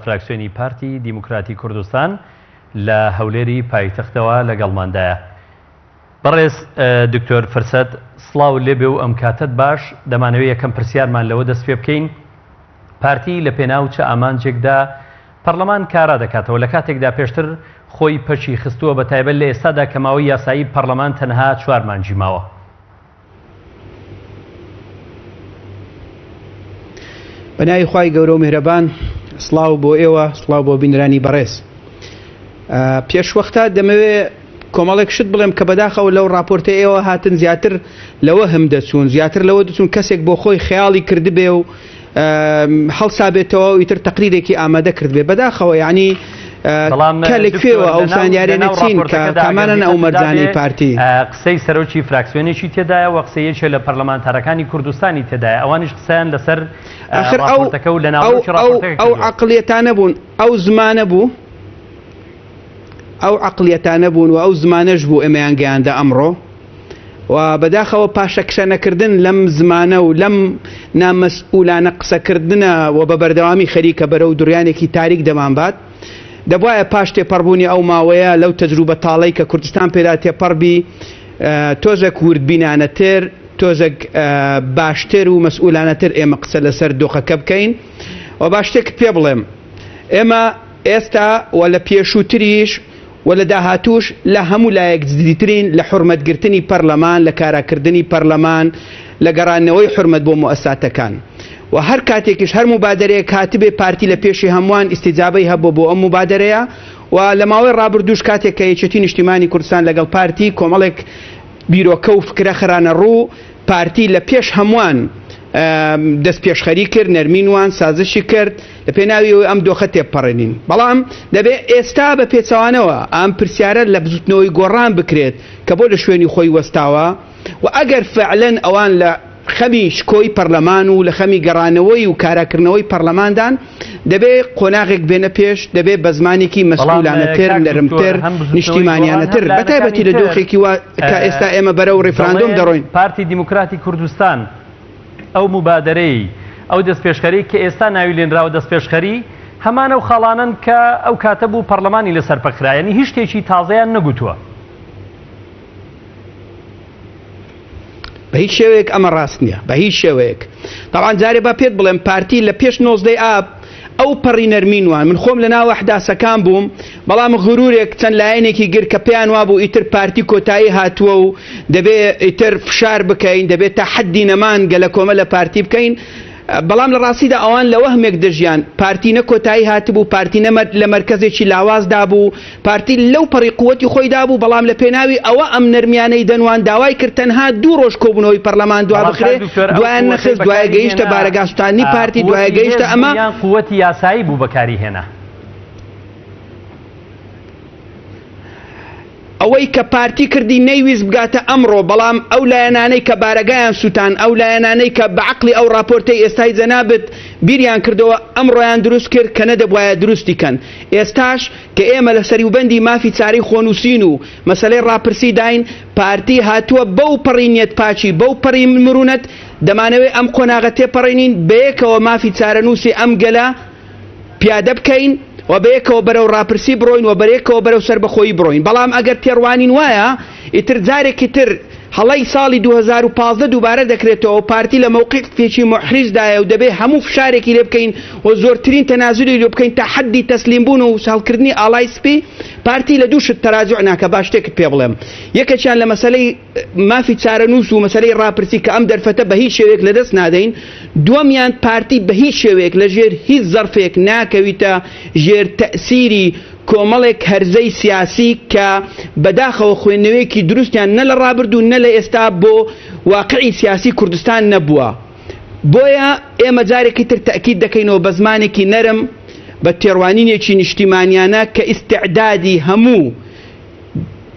فراکسیۆنی پارتی دیموکراتی کوردستان لە هەولێری پایتەختەوە لەگەڵماندایە. بەڕێز دکتۆر فرسەت سڵاو لێبێ و ئەم کاتت باش. دەمانەوێت یەکەم پرسیارمان لەوە دەست پێ بکەین. پارتی لە پێناو چە ئامانجێکدا پەرلەمان کارا دەکاتەوە لە کاتێکدا پێشتر خۆی پەچی خستووە بە تایبەت لە ئێستادا کە ماوەی یاسایی پەرلەمان تەنها 4 مانگی ماوە. بەناوی خوای گەورە و میهرەبان، سڵاو بۆ ئێوە، سڵاو بۆ بینرانی بەڕێز. پێشوەختە دەمەوێت کۆمەڵێک شت بڵێم کە بەداخەوە لەو راپۆرتە ئێوە هاتن زیاتر لەوە هەم دەچوون، زیاتر لەوە دەچوون کەسێک بۆ خۆی خەیاڵی کردبێ و هەڵسابێتەوە و ئیتر تەقریرێکی ئامادە کردبێ. بەداخەوە یعنی کە لەکوێوە ئەو زانیاریانە چین کە کامانن ئەو مەرجانەی پارتی. قسەی سەرۆکی فراکسیۆنێکی تێدایە و قسەیەکێ لە پەرلەمانتارەکانی کوردستانی تێدایە. ئەوانیش قسەیان لەسەر راپۆرتەکە و لە ناوچی راپۆرتەکە ئەو عەقڵیەتانە بوون، ئەو زمانە بوو، ئەو عەقڵیەتانە بوون و ئەو زمانەش بوو ئێمەیان گەیاندە ئەمڕۆ. و بەداخەوە پاشەکشەنەکردن لەم زمانە و لەم نامەسئولانە قسەکردنە و بە بەردەوامی خەریکە بەرەو دوڕیانێکی تاریک دەمان بات. دەبوایە پاش تێپەڕبوونی ئەو ماوەیە لەو تەجروبە تاڵەی کە کوردستان پێدا تێپەڕبی تۆزێک وردبینانەتر، تۆزێک باشتر و مەسئولانەتر ئێمە قسە لەسەر دۆخەکە بکەین. و باشتێکت پێ بڵێم، ئێمە ئێستا و لە پێشووتریش و لە داهاتوش لە هەموو لایەک زیاترین لە حورمەتگرتنی پەرلەمان، لە کاراکردنی پەرلەمان، لە گەڕانەوەی حورمەت بۆ موەسساتەکان. و هەر کاتێکیش هەر مبادرەیەک هاتبێ پارتی لە پێشی هەمووان ئیستیجابەی هەبوو بۆ ئەم مبادرەیە. و لە ماوەی ڕابردووش کاتێک کە یەکێتی نیشتیمانی کوردستان لەگەڵ پارتی کۆمەڵێک بیرۆکە و فکرە خەرانە ڕوو، پارتی لە پێش هەمووان دەست پێشخەری کرد، نەرمینوان سازشی کرد لە پێناوی ئەم دۆخە تێپەڕێنین. بەڵام دەبێت ئێستا بە پێچەوانەوە ئەم پرسیارە لە بزوتنەوەی گۆڕان بکرێت کە بۆ لە شوێنی خۆی وەستاوە. و ئەگەر فعلەن ئەوان لە خەمی شکۆی پەرلەمان و لە خەمی گەڕانەوەی و کاراکردنەوەی پەرلەماندان دەبێت قۆناغێک بێنە پێش، دەبێت بە زمانێکی مەسئولانەتر، نەرمتر، نیشتیمانیانەتر، بەتایبەتی لە دۆخێکی وا کە ئێستا ئێمە بەرەو ڕێفراندۆم دەڕۆین. پارتی دیموکراتی کوردستان ئەو مبادرەی ئەو دەستپێشخەری کە ئێستا ناوی لێنراوە دەستپێشخەری هەمانە و خاڵانن کە ئەو کاتە بوو پەرلەمانی لەسەر پەخرا، یعنی هیچ شتێکی تازەیان نەگوتووە. بە هیچ شێوەیەک ئەمە ڕاست نییە، بە هیچ شێوەیەک. تاوان جارێ با پێت بڵێم پارتی لە پێش 19 ئاب ئەو پەڕی نەرمینوان من خۆم لە ناو ئەحداسەکان بووم، بەڵام غرورێک چەند لایەنێکی گر کە پێیان وابوو ئیتر پارتی کۆتایی هاتووە و دەبێت ئیتر فشار بکەین، دەبێت تا حەدی نەمان گەلە کۆمە لە پارتی بکەین. بەڵام لە ڕاستیدا ئەوان لە وەهمێک دەژیان، پارتی نە کۆتایی هاتبوو، پارتی نەمە لە مەرکەزێکی لاوازدا بوو، پارتی لەو پەڕی قووەتی خۆیدا بوو. بەڵام لە پێناوی ئەوە ئەم نەرمیانەی دەنوان داوای کرد تەنها 2 ڕۆژ کۆبوونەوەی پەرلەمان دوا بخرێ، دوایان نەخست، دوایە گەیشتە بارەگاستانی پارتی، دوایە گەیشتە ئەمە قووەتی یاسایی بوو بەکاری هێنا. ئەوەی کە پارتی کردی نەیویست بگاتە ئەمڕۆ، بەڵام ئەو لایەنانەی کە بارەگایان سووتان، ئەو لایەنانەی کە بەعەقڵی ئەو راپۆرتەی ئێستای جەنابەت بیریان کردەوە ئەمڕۆیان دروست کرد کە نەدەبوایە دروستی کەن. ئێستاش کە ئێمە لە سەریوبەندی مافی چارەی خۆنووسین و مەسەلەی ڕاپرسی داین، پارتی هاتووە بەو پەڕی نیەت پاچی، بەو پەڕی مرونەت دەمانەوێت ئەم قۆناغە تێپەڕێنین، بەیەکەوە مافی چارەنووسی ئەم گەلە پیادە بکەین و بەیەکەوە بەرەو ڕاپرسی بڕۆین و بەرێکەوە بەرەو سەربەخۆیی بڕۆین. بەڵام ئەگەر تێڕوانین وایە ئیتر جارێکی تر هەڵەی ساڵی 2015 دووبارە دەکرێتەوە و پارتی لە موقعێکی محریزدایە و دەبێت هەموو فشارێکی لێ بکەین و زۆرترین تەنازولی لێ بکەین تا حەدی تەسلیم بوون و ساڵکردنی ئاڵای سپی. پارتی لە دووشت تەراجع ناکە. با شتێکت پێ بڵێم، یەکێکیان لە مەسەلەی مافی چارەنووس و مەسەلەی ڕاپرسی کە ئەم دەرفەتە بە هیچ شێوەیەک لەدەست نادەین. دووەمیان پارتی بە هیچ شێوەیەک لە ژێر هیچ زەرفێک ناکەویتە ژێر تەئسیری کۆمەڵێک هەرزەی سیاسی کە بەداخەوە خوێندنەوەیەکی دروستیان نە لە ڕابردوو نە لە ئێستا بۆ واقعی سیاسی کوردستان نەبووە. بۆیە ئێمە جارێکی تر تەئکید دەکەینەوە بە زمانێکی نەرم، بە تێڕوانینێکی نیشتیمانیانە کە ئیستعدادی هەموو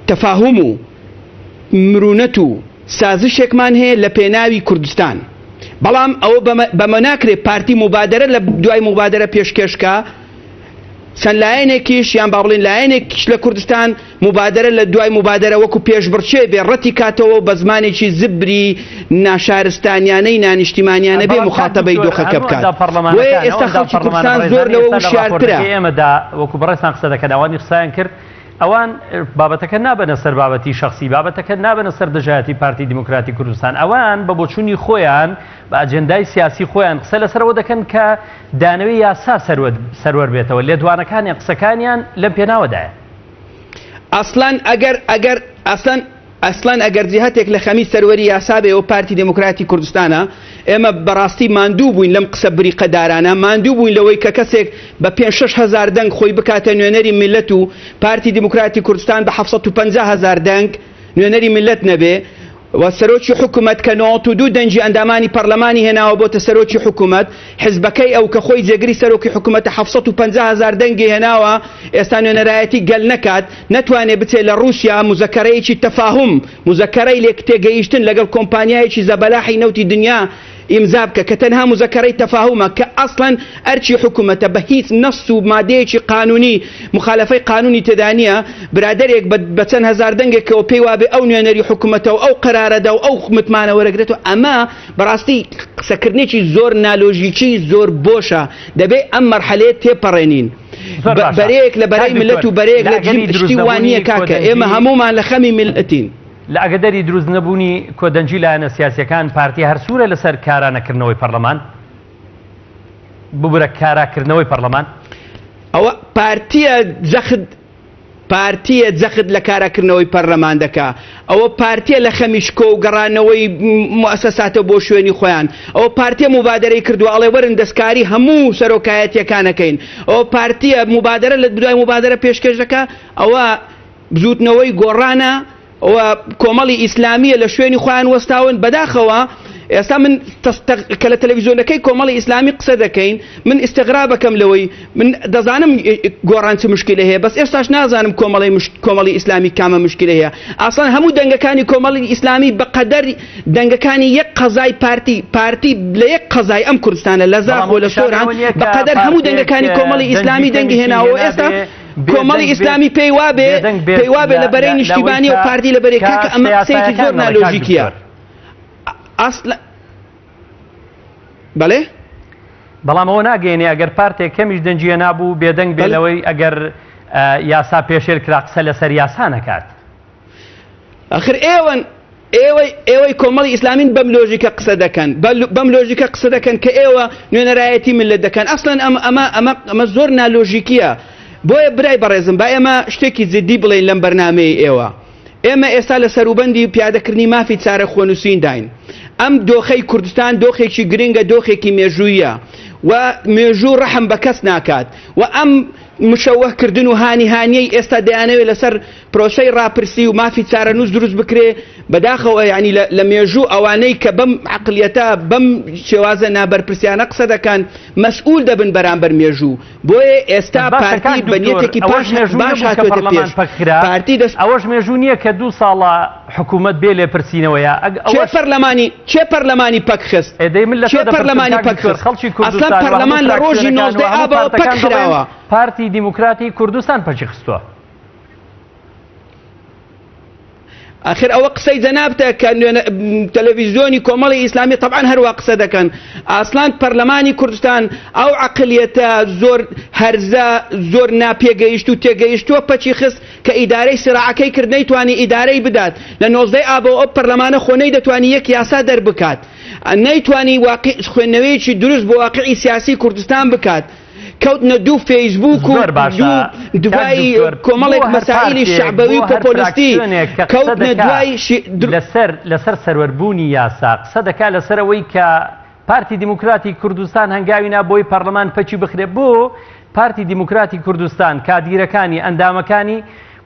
تەفاهم و مرونەت و سازشێکمان هەیە لە پێناوی کوردستان. بەڵام ئەوە بەمە ناکرێت پارتی مبادرە لە دوای مبادرە پێشکەشکە چەند لایەنێکیش یان با بڵێن لایەنێکیش لە کوردستان مبادرە لە دوای مبادرە وەکو پێشبڕچێ بێ ڕەتی کاتەوە بە زمانێکی زبری ناشارستانیانەی نانیشتیمانیانە بێ مخاتەبەی دۆخەکە بکات. وێ ئێستا خەڵکی کوردستان زۆر لەوە وشیارترە. ئێمەدا وەکو بەڕێستان قسە دەکەن ئەوانی قسەیان کرد ئەوان بابەتەکە نابنە سەر بابەتی شخصی، بابەتەکە نابنە سەر دژایەتی پارتی دیموکراتی کوردستان. ئەوان بە بۆچوونی خۆیان بە ئەجەندای سیاسی خۆیان قسە لەسەرەوە دەکەن کە دانەوەی یاسا سەروەر بێتەوە، لێدوانەکانی قسەکانیان لەم پێناوەدایە. ئەسڵان ئەگەر جیهاتێک لە خەمی سەروەری یاسا بێ و پارتی دموکراتی کوردستانە، ئێمە بەڕاستی ماندوو بووین لەم قسە بریقەدارانە، ماندوو بووین لەوەی کە کەسێک بە 5-6,000 دەنگ خۆی بکاتە نوێنەری میلەت و پارتی دموکراتی کوردستان بە 750,000 دەنگ نوێنەری میلەت نەبێ و سەرۆکی حکوومەت کە 92 دەنجی ئەندامانی پەرلەمانی هێناوە بۆتە سەرۆکی حکوومەت، حزبەکەی ئەو کە خۆی جێگری سەرۆکی حکوومەتە 750,000 دەنگی هێناوە، ئێستا نوێنەرایەتی گەل نەکات، نەتوانێت بچێت لە رووسیا مزەکەرەیەکی تەفاهم، مزەکەرەی لێک تێگەیشتن لەگەڵ کۆمپانیایەکی زەبەلاحی نەوتی دنیا ئیمزا بکە کە تەنها مزەکەرەی تەفاهمە کە ئەسڵەن ئەرچی حکوومەتە بە هیچ نەس و مادەیەکی قانونی مخالفەی قانونی تێدا نییە. برادێک بە چەند هەزار دەنگێکەوە پێی وابێ ئەو نوێنەری حکوومەتەوە ئەو قەرارەدا و ئەو متمانە وەرەگرێتەوە. ئەمە بەڕاستی قسەکردنێکی زۆر نالۆژیکی زۆر بۆشە، دەبێت ئەم مەرحەلەیە تێپەڕێنین. بەرەیەک لە بەرەی ملت و بەرەیەک لە شتی وانییە کاکە ئێمە هەمومان لە خەمی ملەتین. لە ئەگەدەری دروست نەبوونی کۆدەنجی لایەنە سیاسیەکان پارتی هەرسوورە لەسەر کارانەکردنەوەی پەرلەمان، ببرە کاراکردنەوەی پەرلەمان. ئەوە پارتیە جەخت لە کاراکردنەوەی پەرلەمان دەکا، ئەوە پارتیە لە خەمیشکۆ و گەڕانەوەی موسەساتە بۆ شوێنی خۆیان، ئەوە پارتیە مبادرەی کردووە ئەڵێ وەرن دەستکاری هەموو سەرۆکایەتیەکانەکەین، ئەوە پارتیە مبادرە لە دوای مبادرە پێشکەش دەکا، ئەوە بزوتنەوەی گۆڕانە، ئەوە کۆمەڵی ئیسلامیە لە شوێنی خۆیان وەستاون. بەداخەوە ئێستا من کە لە تەلەڤیزیۆنەکەی کۆمەڵی ئیسلامی قسە دەکەین، من ئیستیغرابەکەم لەوەی من دەزانم گۆڕان چ مشکلە هەیە، بەس ئێستاش نازانم کۆمەڵی ئیسلامی کامە مشکلە هەیە. ئاسان هەموو دەنگەکانی کۆمەڵی ئیسلامی بەقەدەر دەنگەکانی یەک قەزای پارتی لە یەک قەزای ئەم کوردستانە لە زاخ و لە سۆران بەقەدەر هەموو دەنگەکانی کۆمەڵی ئیسلامی دەنگی هێناوە. ئێستا کۆمەڵی ئیسلامی پێی وابێ لە بەرەی نیشتیمانی و پارتی لە بەرەی کاکە ئەمە قسەیەکی زۆر نالۆژیکیە. بەڵێ بەڵام ئەوە ناگەێنێ ئەگەر پارتێک کەمیش دەنجیە نابوو بێدەنگ بێلەوەی ئەگەر یاسا پێشێر کرا قسە لەسەر یاسا نەکات. ئەخر ئێوەی کۆمەڵی ئیسلامین بەم لۆژیکە قسە دەکەن کە ئێوە نوێنەرایەتی ملت دەکەن. ئەسڵەن ئەمە زۆر نالۆژیکیە. بۆیە برای بەڕێزم با ئێمە شتێکی جدی بڵێن لەم بەرنامەی ئێوە. ئێمە ئێستا لە سەروبەندی پیادەکردنی مافی چارە خۆنووسین داین. ئەم دۆخەی کوردستان دۆخێکی گرنگە، دۆخێکی مێژوویە و مێژوو ڕەحم بە کەس ناکات و ئەم مشەوەهکردن و هانیەی ئێستا دەیانەوێت لەسەر پرۆسەی ڕاپرسی و مافی چارەنووس دروست بکرێ. بەداخەوە یعنی لە مێژوو ئەوانەی کە بەم عقلیەتە بەم شێوازە نابەرپرسیانە قسە دەکەن مەسئول دەبن بەرامبەر مێژوو. بۆیە ئێستا پارتی بەنیەتێکی باش هاتوێتە پێش. ئەوەش مێژوو نییە کە 2 ساڵە حکوومەت بێ لێپرسینەوەیە. چێ پەرلەمانی پەکخست؟ چێ پەرلەمانی پەکخست؟ ئەسڵەن پەرلەمان لە ڕۆژی 19 ئابەوە پەکخراوە. پارتی دیموکراتی کوردستان پەچی خستووە. آخر ئەوە قسەی جەنابتە کە تەلەڤیزیۆنی کۆمەڵی ئیسلامی طبعاً هەروە قسە دەکەن. ئاسڵان پەرلەمانی کوردستان ئەو عەقلیەتە زۆر هەرزە زۆر ناپێگەیشت و تێگەیشتووە پەچی خست کە ئیدارەی سراعەکەی کرد نەیتوانی ئیدارەی بدات. لە 19 ئابەوە ئەو پەرلەمانە خۆنەی دەتوانی یەک یاسا دەربکات، نەیتوانی خوێندنەوەیەکی دروست بۆ واقعی سیاسی کوردستان بکات. کەوتنە دوو فەیسبوک و دوای کۆمەڵێک مەسائلی شەعبەوی و پۆپۆلیستی کەوتنە دوای لەسەر سەروەربوونی یاسا قسە دەکات لەسەرەوەی کە پارتی دیموکراتی کوردستان هەنگاوینا بۆی پەرلەمان پەچی بخرێت. بۆ پارتی دیموکراتی کوردستان کادیرەکانی ئەندامەکانی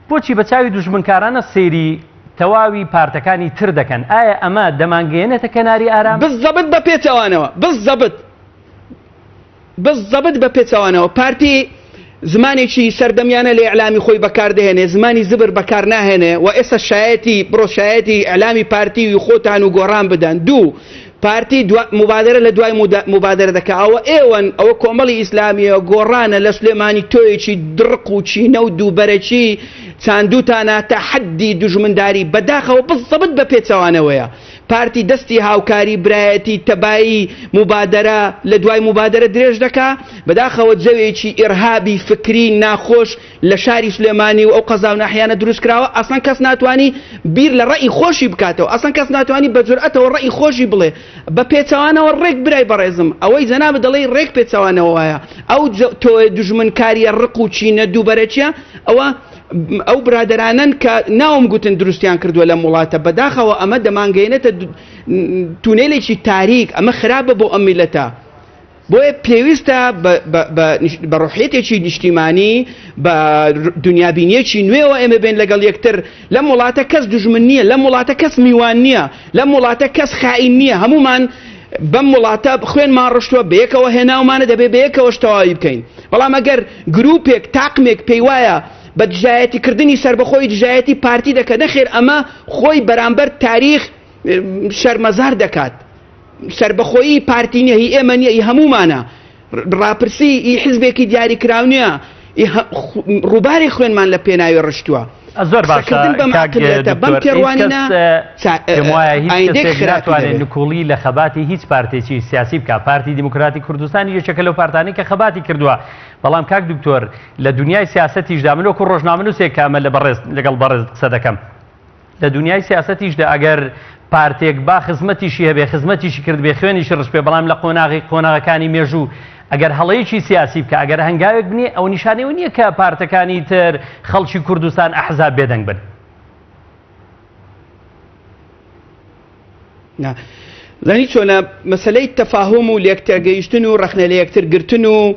بۆچی بە چاوی دوژمنکارانە سەیری تەواوی پارتەکانی تر دەکەن؟ ئایا ئەمە دەمانگەێنێتە کەناری ئارام؟ بالضبط بە پێچەوانەوە، بالضبط بە پێچەوانەوە. پارتی زمانێکی سەردەمیانە لە ئیعلامی خۆی بەکاردەهێنێ، زمانی زبر بەکار ناهێنێ و ئێستا شایەتی ئیعلامی پارتی و خۆتان و گۆڕان بدەن. دوو پارتی مبادرە لە دوای مبادرە دەکە ئەوە کۆمەڵی ئیسلامیە گۆڕانە لە سلێمانی تۆیەکی درق و چینە و دووبەرەکی چاندووتانە تا حەدی دوژمنداری بەداخەوە بزەبت بە پێچەوانەوەیە پارتی دەستی هاوکاری برایەتی تەبایی مبادرە لە دوای مبادرە درێژ دەکا بەداخەوە جەوێکی ئێرهابی فکری ناخۆش لە شاری سلێمانی و ئەو قەزا و ناحیانە دروست کراوە ئەسڵەن کەس ناتوانی بیر لە ڕێی خۆشی بکاتەوە ئەسڵەن کەس ناتوانی بە جورئەتەوە ڕێی خۆشی بڵێ بە پێچەوانەوە ڕێک برای بەڕێزم ئەوەی جەناب دەڵێ ڕێک پێچەوانەوە وایە ئەو تۆ دوژمنکاریە ڕق و چینە دووبەرەچیە ئەو برادرانن کە ناوم گوتن دروستیان کردووە لە وڵاتە بەداخەوە ئەمە دەمانگەێنێتە تونێلێکی تاریک ئەمە خراپە بۆ ئەم میلەتە بۆیە پێویستە بە ڕۆحیەتێکی نیشتیمانی بە دنیابینیەکی نوێەوە ئێمە بێن لەگەڵ یەکتر لەم وڵاتە کەس دوژمن نییە لەم وڵاتە کەس میوان نییە لەم وڵاتە کەس خائین نییە هەمومان بەم وڵاتە خوێنمان ڕشتووە بەیەکەوە هێناومانە دەبێت بەیەکەوە تەواوی بکەین بەڵام ئەگەر گروپێک تاقمێک پێی وایە بە دژایەتیکردنی سربەخۆی دژایەتی پارتی دەکە نەخێر ئەمە خۆی بەرامبەر تاریخ شەرمەزار دەکات سربەخۆیی پارتی نییە هی ئێمە نییە هەمومانە ڕاپرسی حیزبێکی دیاری کراو نییە ڕووباری خوێنمان لە پێناوی ڕشتووە زۆر باشوانێت نکوڵی لە خەباتی هیچ پارتێکی سیاسی بکە پارتی دیموکراتی کوردستانی یەکێکە لەو پارتانی کە خەباتی کردووە بەڵام کاک دکتۆر لە دنیای سیاسەتیشدا من وەکو ڕۆژنامەنووسێک کامە لەگەڵ بەڕێز قسە دەکەم لە دنیای سیاسەتیشدا ئەگەر پارتێک با خزمەتیشی هەبێ خزمەتیشی کرد بێ خوێنیشی ڕش پێ بەڵام لە قۆناغەکانی مێژوو ئەگەر هەڵەیەکی سیاسی بکە ئەگەر هەنگاوێک بنێ ئەو نیشانەوە نییە کە پارتەکانی تر خەڵکی کوردستان ئەحزاب بێدەنگ بن زانی چۆنە مەسلەی تەفاهم و لێکتێگەیشتن و ڕەخنە لە یەکتر گرتن و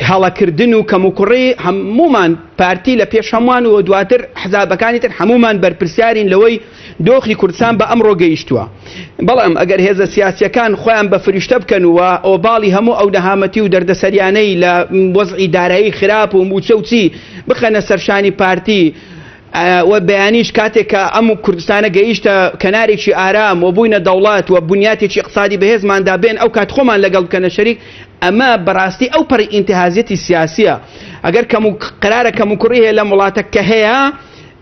هەڵەکردن و کەموکوڕی هەمومان پارتی لە پێش هەمووان و دواتر حزابەکانی تر هەمومان بەرپرسیارین لەوەی دۆخی کوردستان بە ئەمڕۆ گەیشتووە بەڵام ئەگەر هێزە سیاسیەکان خۆیان بە فریشتە بکەنەوە ئۆباڵی هەموو ئەو نەهامەتی و دەردەسەریانەی لە وەزعی دارایی خراپ و موچە و چی بخەنە سەرشانی پارتی و بەیانیش کاتێک کە ئەم کوردستانە گەیشتە کەنارێکی ئارام و بووینە دەوڵات و بنیاتێکی اقتصادی بەهێزماندا بێن ئەو کات خۆمان لەگەڵ بکەنە شەریک ئەمە بەڕاستی ئەو پەڕی ئینتیهازیەتی سیاسیە ئەگەر قرارە کەموکوڕی هەیە لە وڵاتە کە هەیە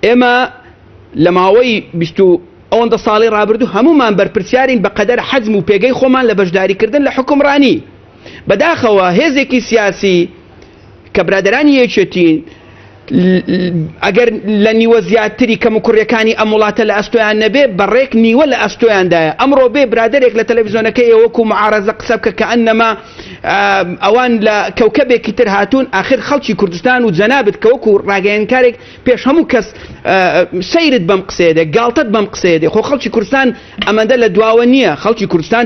ئێمە لە ماوەی ئەوەندە ساڵی ڕابردوو هەمومان بەرپرسیارین بەقەدەر حەزم و پێگەی خۆمان لە بەشداریکردن لە حکومڕانی بەداخەوە هێزێکی سیاسی کە برادرانی یەکێتین ئەگەر لە نیوە زیاتری کەموکوڕیەکانی ئەم وڵاتە لە ئەستۆیان نەبێ بەڕێک نیوە لە ئەستۆیاندایە ئەمڕۆ بێ برادێک لە تەلەڤیزۆنەکەی وەکو معارەزە قسە بکە کە ئەنەما ئەوان لە کەوکەبێکی تر هاتوون ئاخر خەڵکی کوردستان و جەنابەت کە وەکو ڕاگەیەنکارێک پێش هەموو کەس سەیرت بەم قسەیەدێ گاڵتت بەم قسەیەدێ خۆ خەڵکی کوردستان ئەمەندە لە دواوە نییە خەڵکی کوردستان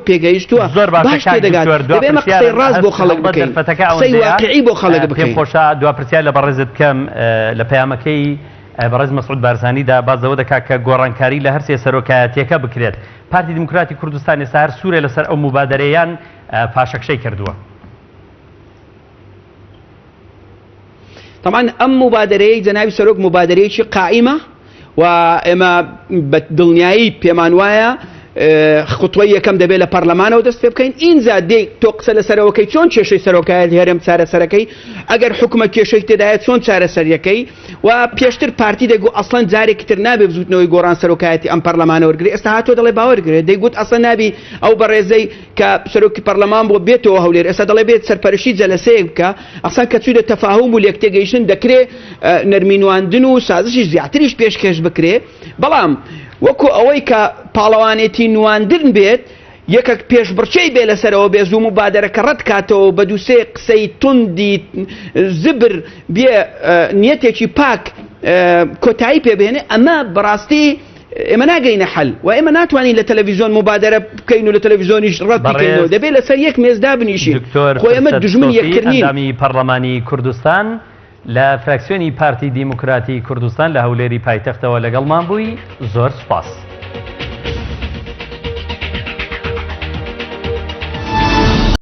پێگەیشتووە باش تێدەگات دەبێمە قسەی ڕاست بۆ خەڵک بکەین قسەی واقعی بۆ خەڵک بکەین خۆشە دوپرسیار لە بەڕێزت بکەم لە پەیامەکەی بەڕێز مەسعود بارزانیدا بازەوە دەکات کە گۆڕانکاری لە هەر سێ سەرۆکایەتیەکە بکرێت پارتی دیموکراتی کوردستان ئێستا هەر سوورە لەسەر ئەو مبادرەیان پاشەکشەی کردووە طبعا ئەم مبادرەیە جەنابی سەرۆک مبادرەیەکی قائیمە و ئێمە بە دڵنیایی پێمان وایە خطوەی یەکەم دەبێت لە پەرلەمانەوە دەست پێ بکەین ئینجا دێک تۆ قسە لەسەرەوەکەی چۆن کێشەی سەرۆکایەت هێرم چارەسەرەکەی ئەگەر حکومە کێشەی تێدایە چۆن چارەسەریەکەی و پێشتر پارتی دەیگوت ئەسڵەن جارێکی تر نابێ بزوتنەوەی گۆڕان سەرۆکایەتی ئەم پەرلەمانە وەرگری ئێستا هاتۆ دەڵێ باوەرگرێت دەیگوت ئەسڵەن نابی ئەو بەڕێزەی کە سەرۆکی پەرلەمان بۆ بێتەوە هەولێر ئێستا دەڵێ بێت سەرپەرشتی جەلەسەیەک بکە ئەسڵەن کە چوویە تەفاهم و لێکتێگەیشتن دەکرێت نەرمینواندن و سازشی زیاتریش پێشکەش بکرێ بەڵام وەکو ئەوەی کە پاڵەوانێتی نواندن بێت یەکێک پێشبڕچەی بێ لەسەرەوە بێ زوو مبادرەکە ڕەت کاتەوە بە دووسێ قسەی توندی زبر بێ نیەتێکی پاک کۆتایی پێبێنێ ئەمە بەڕاستی ئێمە ناگەینە حەل و ئێمە ناتوانین لە تەلەڤیزۆن مبادرە بکەین و لە تەلەڤیزۆنیش ڕەت بکەینەوە دەبێت لەسەر یەک مێزدا بنیشین خۆ ئێمە دژمن یەکترنین ئەندامی پەرلەمانی کوردستان لە فراکسیۆنی پارتی دیموکراتی کوردستان لە هەولێری پایتەختەوە لەگەڵمان بووی زۆر سوپاس.